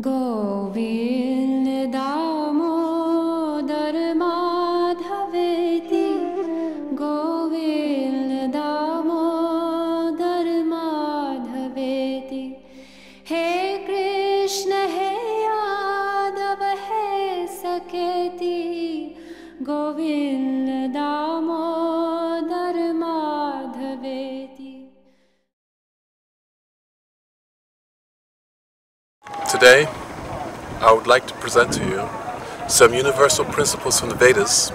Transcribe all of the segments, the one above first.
Govind Damodar Madhaveti, Govind Damodar Madhaveti. Hey Krishna, hey Yadav, hey Saketi, Govind Damodar Madhaveti. Today, I would like to present to you some universal principles from the Vedas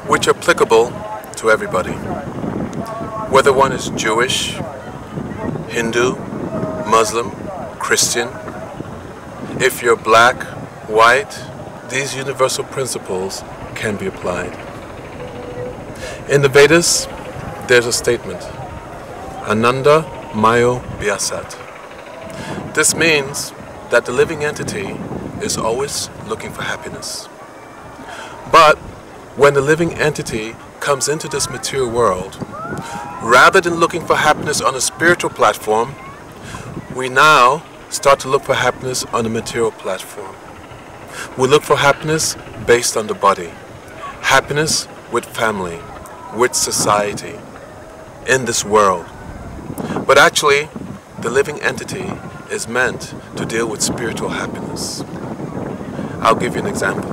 which are applicable to everybody. Whether one is Jewish, Hindu, Muslim, Christian, if you're black, white, these universal principles can be applied. In the Vedas, there's a statement, Ananda Mayo Vyasat. This means that the living entity is always looking for happiness. But when the living entity comes into this material world, rather than looking for happiness on a spiritual platform, we now start to look for happiness on a material platform. We look for happiness based on the body, happiness with family, with society, in this world. But actually, the living entity is meant to deal with spiritual happiness. I'll give you an example.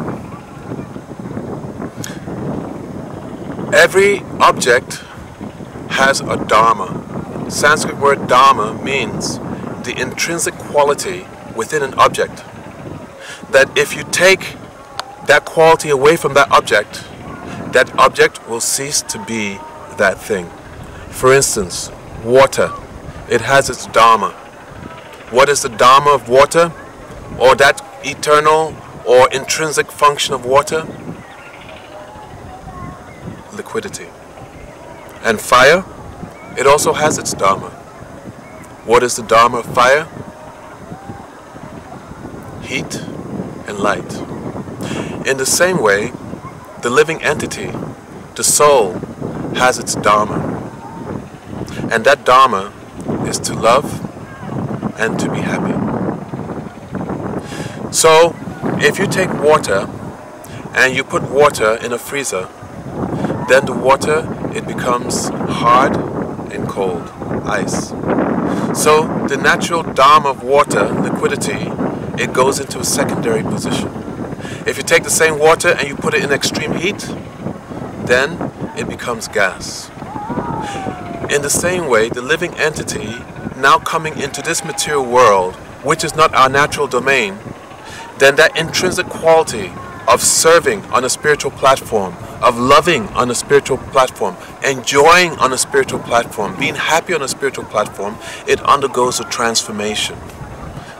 Every object has a dharma. Sanskrit word dharma means the intrinsic quality within an object. That if you take that quality away from that object will cease to be that thing. For instance, water. It has its dharma. What is the dharma of water, or that eternal or intrinsic function of water? Liquidity. And fire, it also has its dharma. What is the dharma of fire? Heat and light. In the same way, the living entity, the soul, has its dharma. And that dharma is to love and to be happy. So, if you take water and you put water in a freezer, then the water, it becomes hard and cold, ice. So, the natural dharma of water, liquidity, it goes into a secondary position. If you take the same water and you put it in extreme heat, then it becomes gas. In the same way, the living entity now coming into this material world, which is not our natural domain, then that intrinsic quality of serving on a spiritual platform, of loving on a spiritual platform, enjoying on a spiritual platform, being happy on a spiritual platform, it undergoes a transformation.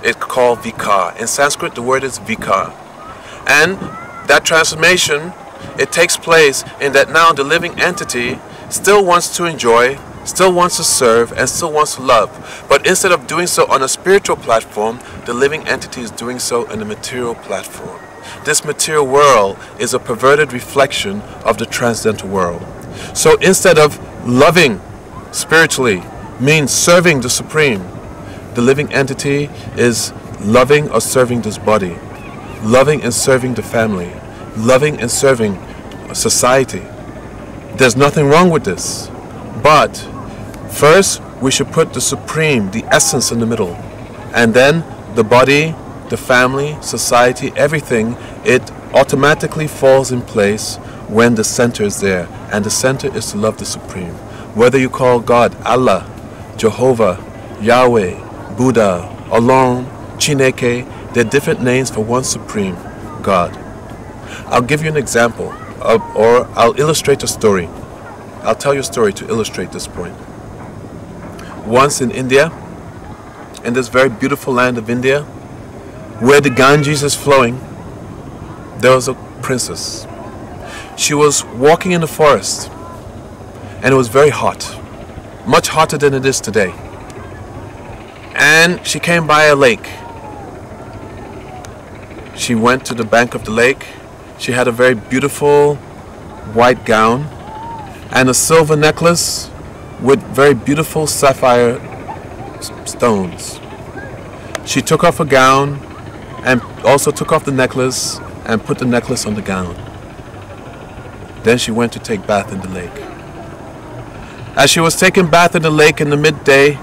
It's called vikar. In Sanskrit, the word is vikar. And that transformation, it takes place in that now the living entity still wants to enjoy, still wants to serve, and still wants to love. But instead of doing so on a spiritual platform, the living entity is doing so on a material platform. This material world is a perverted reflection of the transcendental world. So instead of loving spiritually, means serving the Supreme, the living entity is loving or serving this body, loving and serving the family, loving and serving society. There's nothing wrong with this. But first, we should put the Supreme, the essence, in the middle. And then the body, the family, society, everything, it automatically falls in place when the center is there. And the center is to love the Supreme. Whether you call God Allah, Jehovah, Yahweh, Buddha, Olom, Chineke, they're different names for one Supreme God. I'll give you an example, or I'll illustrate a story. I'll tell you a story to illustrate this point. Once in India, in this very beautiful land of India, where the Ganges is flowing, there was a princess. She was walking in the forest, and it was very hot, much hotter than it is today. And she came by a lake. She went to the bank of the lake. She had a very beautiful white gown and a silver necklace with very beautiful sapphire stones. She took off her gown and also took off the necklace and put the necklace on the gown. Then she went to take bath in the lake. As she was taking bath in the lake in the midday,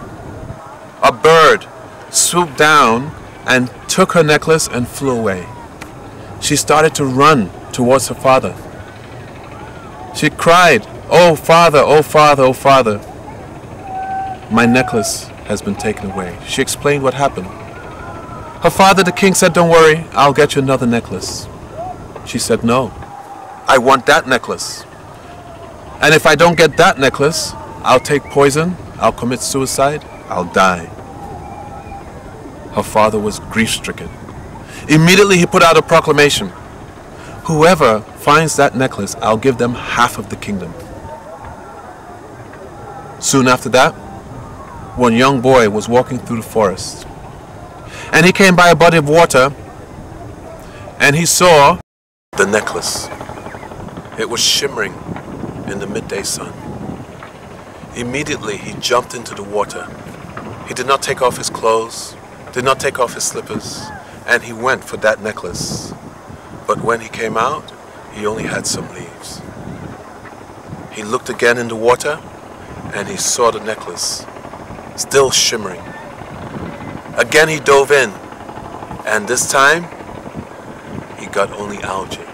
a bird swooped down and took her necklace and flew away. She started to run towards her father. She cried, "Oh father, oh father, oh father, my necklace has been taken away." She explained what happened. Her father, the king, said, "Don't worry, I'll get you another necklace." She said, "No, I want that necklace. And if I don't get that necklace, I'll take poison, I'll commit suicide, I'll die." Her father was grief-stricken. Immediately he put out a proclamation. "Whoever finds that necklace, I'll give them half of the kingdom." Soon after that, one young boy was walking through the forest. And he came by a body of water, and he saw the necklace. It was shimmering in the midday sun. Immediately he jumped into the water. He did not take off his clothes, did not take off his slippers, and he went for that necklace. But when he came out, he only had some leaves. He looked again in the water, and he saw the necklace, still shimmering. Again he dove in, and this time, he got only algae.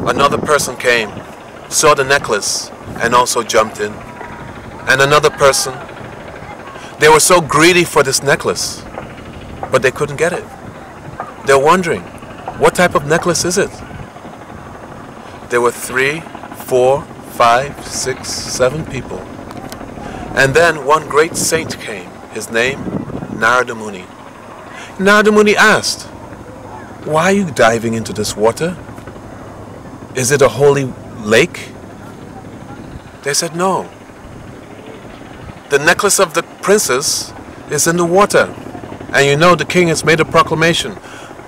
Another person came, saw the necklace, and also jumped in. And another person. They were so greedy for this necklace, but they couldn't get it. They're wondering, what type of necklace is it? There were 3, 4, 5, 6, 7 people. And then one great saint came, his name, Narada Muni. Narada Muni asked, "Why are you diving into this water? Is it a holy lake?" They said, "No. The necklace of the princess is in the water. And you know the king has made a proclamation.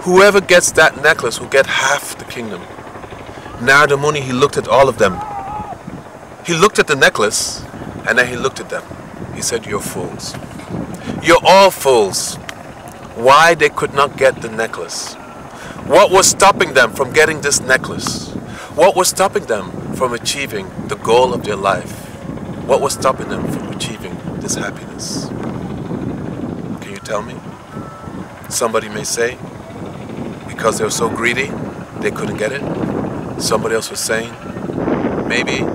Whoever gets that necklace will get half the kingdom." Narada Muni, he looked at all of them. He looked at the necklace, and then he looked at them. He said, "You're fools. You're all fools." Why they could not get the necklace? What was stopping them from getting this necklace? What was stopping them from achieving the goal of their life? What was stopping them from achieving this happiness? Can you tell me? Somebody may say, because they were so greedy, they couldn't get it. Somebody else was saying, maybe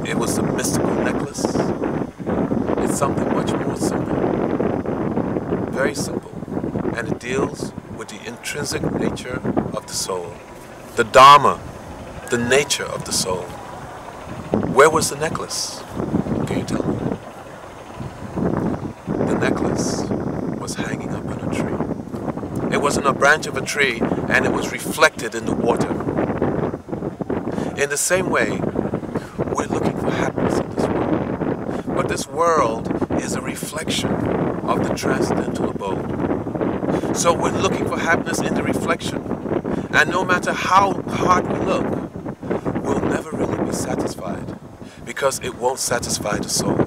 it was a mystical necklace. It's something much more simple. Very simple. And it deals with the intrinsic nature of the soul. The dharma, the nature of the soul. Where was the necklace? Can you tell me? The necklace was hanging up on a tree. It was on a branch of a tree, and it was reflected in the water. In the same way, we're looking for happiness in this world. But this world is a reflection of the transcendental abode. So we're looking for happiness in the reflection. And no matter how hard we look, we'll never really be satisfied, because it won't satisfy the soul.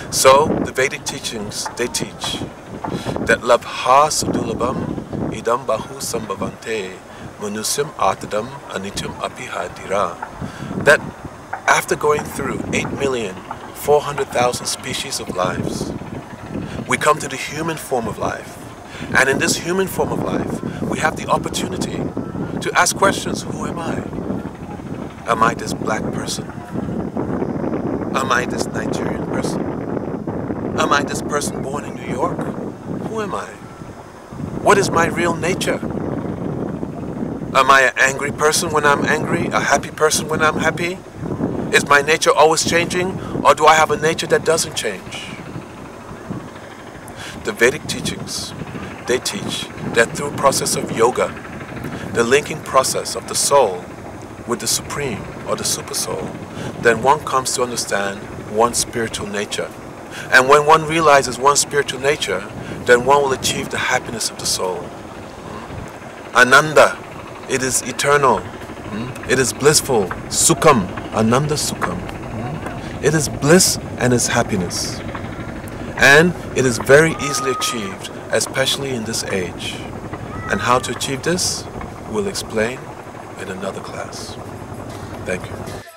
So the Vedic teachings, they teach that labha sudulabam idam bahu sambhavante manusyam atadam anityam apihadira. That after going through 8,400,000 species of lives, we come to the human form of life. And in this human form of life, we have the opportunity to ask questions. Who am I? Am I this black person? Am I this Nigerian person? Am I this person born in New York? Who am I? What is my real nature? Am I an angry person when I'm angry? A happy person when I'm happy? Is my nature always changing, or do I have a nature that doesn't change? The Vedic teachings, they teach that through process of yoga, the linking process of the soul with the supreme or the super soul, then one comes to understand one's spiritual nature. And when one realizes one's spiritual nature, then one will achieve the happiness of the soul. Ananda, it is eternal. It is blissful. Sukham, Ananda Sukham. It is bliss and is happiness. And it is very easily achieved especially in this age. And how to achieve this, we'll explain in another class. Thank you.